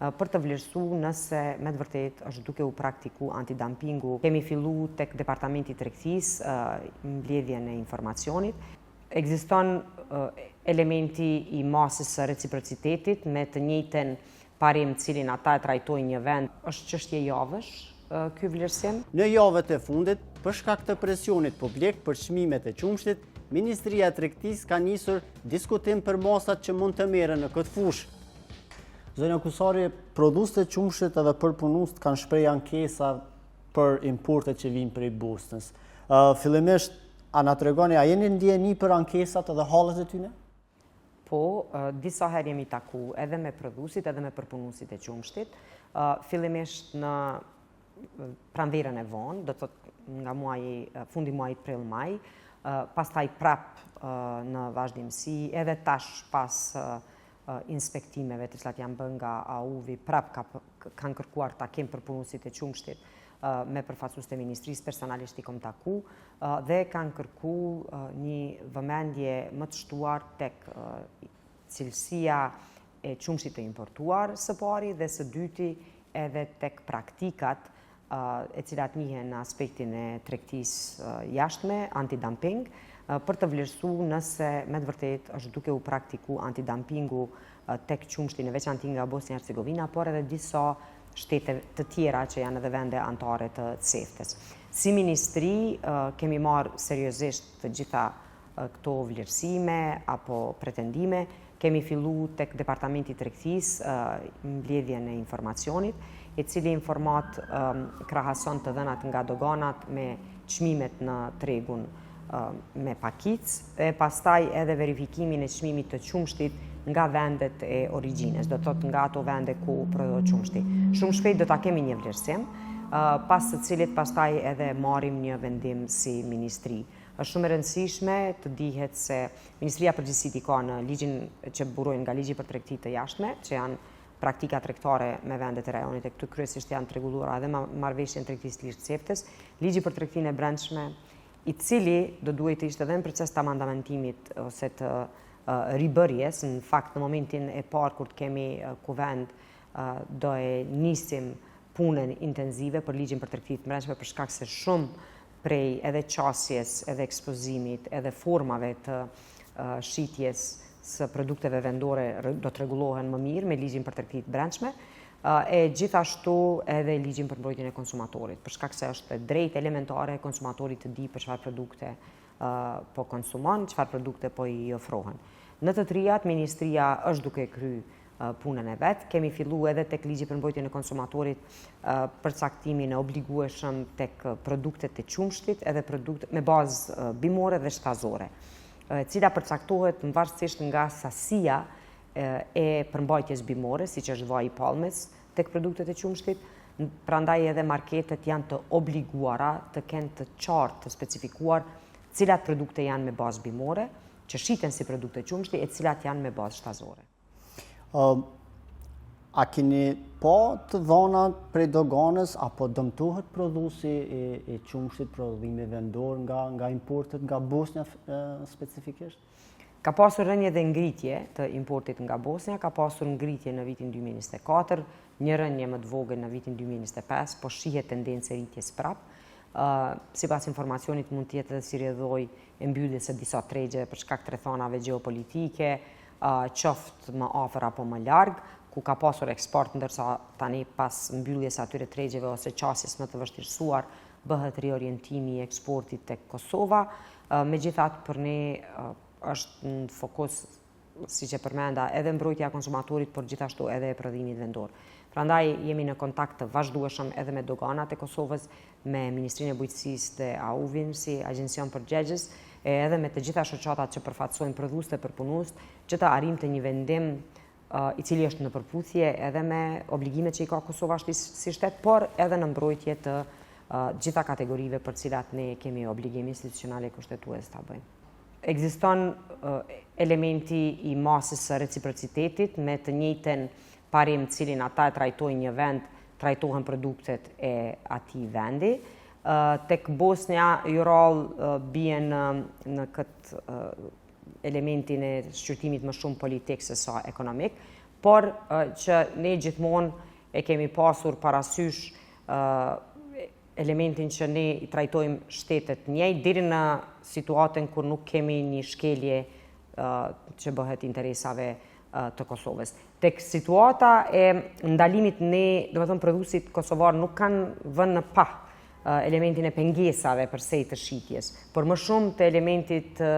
për të vlerësuar nëse me të vërtet është duke u praktiku antidumpingu. Kemi fillu tek Departamenti i Tregtisë mbledhjen e informacionit. Ekziston elementi i masës së reciprocitetit me të njëjtën parim cilin ata e trajtojnë një vend. Është çështje javësh ky vlerësim? Në javët e fundit, për shkak të presionit publik për çmimet e qumshtit, Ministria e Tregtisë ka nisur diskutim për masat që mund të merren në këtë fushë. Zonja Kusari, prodhuesit e qumshtit edhe përpunuesit kanë shprehur ankesa për importet që vijnë prej Bosnës. Fillimisht, a na tregoni, a jeni ndjeni për ankesat edhe hallet e tyre? Po, disa herë jemi taku edhe me prodhuesit edhe me përpunuesit e qumshtit. Fillimisht në pranverën e vonë, do të thotë nga fundi muajit prill maj, pastaj prap në vazhdimsi, edhe tash pas inspektimeve të cilat janë bërë nga AUV-i, prap kanë kërkuar takim përpunuesit e qumshtit me përfaqësues të ministrisë, personalisht i kom taku, dhe kanë kërkuar një vëmendje më të shtuar tek cilësia e qumshtit të importuar së pari dhe së dyti edhe tek praktikat e cilat njihen në aspektin e tregtisë jashtme, antidumping, për të vlerësuar nëse me të vërtet është duke u praktiku antidumpingu tek qumshti në veçanti nga Bosnia e Hercegovina, por edhe disa shtete të tjera që janë edhe vende anëtare të CEFTA-s. Si ministri kemi marrë seriozisht të gjitha këto vlerësime apo pretendime. Kemi fillu tek Departamenti i Tregtisë mbledhjen e informacionit, i cili informat krahason të dhënat nga doganat me çmimet në tregun me pakic, e pastaj edhe verifikimin e çmimit të qumshtit nga vendet e origjines, do të thotë nga ato vende ku prodhohet qumshti. Shumë shpejt do ta kemi një vlerësim, pas të cilit pastaj edhe marrim një vendim si ministri. Është shumë e rëndësishme të dihet se Ministria Përgjithësit i ka në ligjin që burojnë nga ligji për tregtitë të jashtme, që janë praktika tregtare me vendet e rajonit, e këtu kryesisht janë rregulluara edhe marrëveshjen tregtisë ligjit CEFTA-s, ligji për tregtinë e brendshme, i cili do duhet të ishte edhe në proces të amandamentimit ose të ribërjes. Në fakt, në momentin e parë kur të kemi kuvend, do e nisim punën intenzive për ligjin për tregtitë të brendshme, për shkak se shumë prej edhe qasjes, edhe ekspozimit, edhe formave të shitjes së produkteve vendore do të rregullohen më mirë me ligjin për tregtitë të brendshme, e gjithashtu edhe ligjin për mbrojtjen e konsumatorit, për shkak se është drejtë elementare konsumatorit të di për çfarë produkte po konsumon, çfarë produkte po i ofrohen. Në të trijat, Ministria është duke kryer punën e vet. Kemi fillu edhe tek ligji për mbrojtjen e konsumatorit përcaktimin e obligueshëm tek produktet e qumshtit edhe produkte me bazë bimore dhe shtazore, cila përcaktohet varësisht nga sasia e përmbajtjes bimore, siç është vaji i palmes tek produktet e qumshtit. Prandaj edhe marketet janë të obliguara të kenë të qartë të specifikuar cilat produkte janë me bazë bimore, që shiten si produkte qumshti, e cilat janë me bazë shtazore. A keni pa të dhëna prej doganës apo dëmtohet prodhuesi e qumshtit, prodhimi vendor nga importet nga Bosnia specifikisht? Ka pasur rënje dhe ngritje të importit nga Bosnia, ka pasur ngritje në vitin 2024, një rënje më të vogël në vitin 2025, po shihet tendencë rritjes prap. Sipas informacionit mund të jetë edhe si rrjedhoj e mbylljes së disa tregjeve për shkak të rrethonave gjeopolitike, qoftë më afër apo më larg, ku ka pasur eksport, ndërsa tani pas mbylljes atyre tregjeve ose qasjes më të vështirësuar bëhet riorientimi i eksportit tek Kosova. Megjithatë, për ne është në fokus, siç e përmenda, edhe mbrojtja e konsumatorit, por gjithashtu edhe e prodhimit vendor. Prandaj jemi në kontakt të vazhdueshëm edhe me doganat e Kosovës, me Ministrinë e Bujqësisë dhe AUV-in si agjencion përgjegjës, edhe me të gjitha shoqatat që përfaqësojnë prodhues të përpunues, që të arrijmë të një vendim i cili është në përputhje edhe me obligimet që i ka Kosova si shtet, por edhe në mbrojtje të gjitha kategorive për cilat ne kemi obligim institucional e kushtetues ta bëjmë. Ekziston elementi i masës së reciprocitetit me të njëjtën parim cilin ata e trajtojnë një vend, trajtohen produktet e atij vendi. Tek Bosnia Jural bien në këtë elementin e shqyrtimit më shumë politik se sa ekonomik, por që ne gjithmonë e kemi pasur parasysh elementin që ne i trajtojmë shtetet njëjtë deri në situatën kur nuk kemi një shkelje që bëhet interesave të Kosovës. Tek situata e ndalimit ne, domethënë prodhuesit kosovar nuk kanë vënë në pa elementin e pengesave përsej të shitjes, por më shumë të elementit të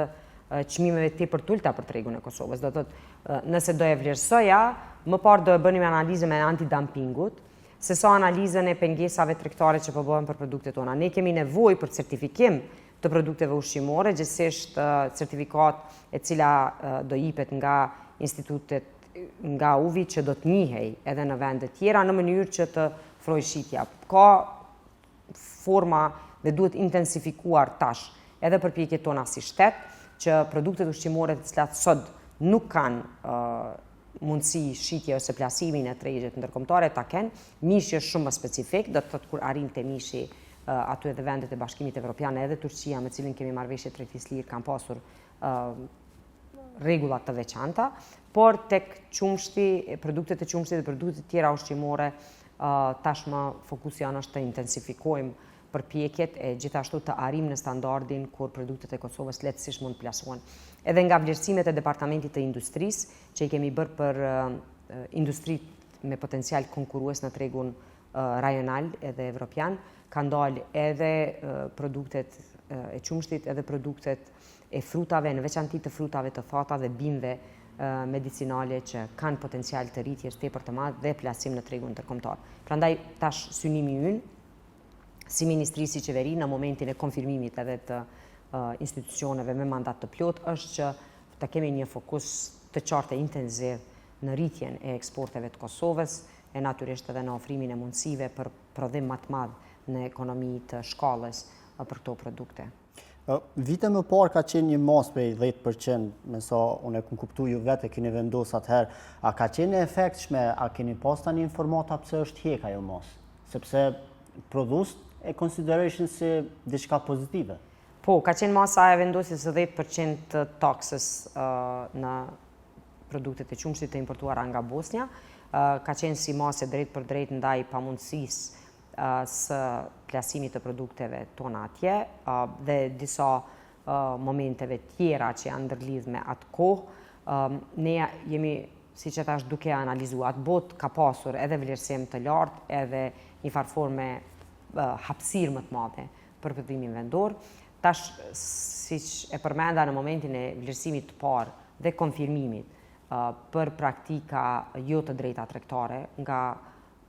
çmimeve tepër të ulta për tregun e Kosovës. Do të thotë, nëse do e vlerësoja, më parë do e bënim analizën e antidumpingut, se sa analizën e pengesave tregtare që po bëhen për produktet tona. Ne kemi nevojë për certifikim të produkteve ushqimore, gjithsesi certifikat e cila do jipet nga institutet nga UVI që do të njihej edhe në vende tjera në mënyrë që të frojë shitja. Ka forma dhe duhet intensifikuar tash edhe përpjekjet tona si shtet që produktet ushqimore të cilat sot nuk kanë mundësi shitje ose plasimin e tregjet ndërkombëtare ta kenë, mishi është shumë më specifik, do të thotë kur arrim te mishi aty edhe vendet e Bashkimit Evropian edhe Turqia me cilin kemi marrëveshje tregtisë lirë kanë pasur rregulla të veçanta, por tek qumshti, produktet e qumshtit dhe produktet tjera ushqimore tashmë fokusi janë është të intensifikojmë përpjekjet e gjithashtu të arrim në standardin kur produktet e Kosovës lehtësisht mund të plasohen. Edhe nga vlerësimet e Departamentit të Industrisë që i kemi bërë për industrit me potencial konkurrues në tregun rajonal edhe evropian, kanë dalë edhe produktet e qumshtit edhe produktet e frutave, në veçanti të frutave të thata dhe bimëve medicinale që kanë potencial të rritjes tepër të madh dhe plasim në tregun ndërkombëtar. Prandaj tash synimi ynë si Ministri, si qeveri, në momentin e konfirmimit edhe të institucioneve me mandat të plot, është që të kemi një fokus të qartë e intenziv në rritjen e eksporteve të Kosovës, e natyrisht edhe në ofrimin e mundësive për prodhim më të madh në ekonomi të shkallës për këto produkte. Vite më parë ka qenë një mos prej 10%, me sa unë e këmë kuptu ju vetë e keni vendosë atëherë, a ka qenë efektshme, a keni pas tani informata pëse është hjek ajo mos? Sepse produs e consideration si diçka pozitive? Po, ka qenë masa e vendosjes së 10% të taksës në produktet e qumshtit të importuara nga Bosnia. Ka qenë si masë drejt për drejt ndaj pamundësisë së plasimit të produkteve tona atje dhe disa momenteve tjera që janë ndërlidh me atë kohë. Ne jemi, si që tash, duke analizuar atë botë ka pasur edhe vlerësim të lartë, edhe një farforme hapësirë më të madhe për prodhimin vendor. Tash, siç e përmenda në momentin e vlerësimit të parë dhe konfirmimit për praktika jo të drejta tregtare nga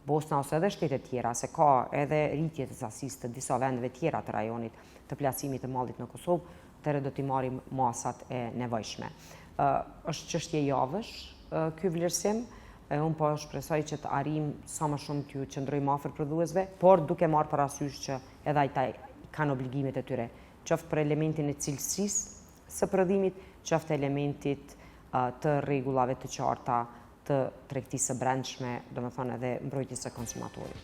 Bosna ose edhe shtetet tjera, se ka edhe rritje të sasisë të disa vendeve tjera të rajonit të plasimit të mallit në Kosovë, atëherë do t'i marrim masat e nevojshme. Është çështje javësh ky vlerësim, unë po shpresoj që të arrim sa më shumë t'ju qëndrojmë afër prodhuesve, por duke marrë parasysh që edhe ata kanë obligimet e tyre, qoftë për elementin e cilësisë së prodhimit, qoftë elementit të rregullave të qarta të tregtisë së brendshme, domethënë edhe mbrojtjes së konsumatorit.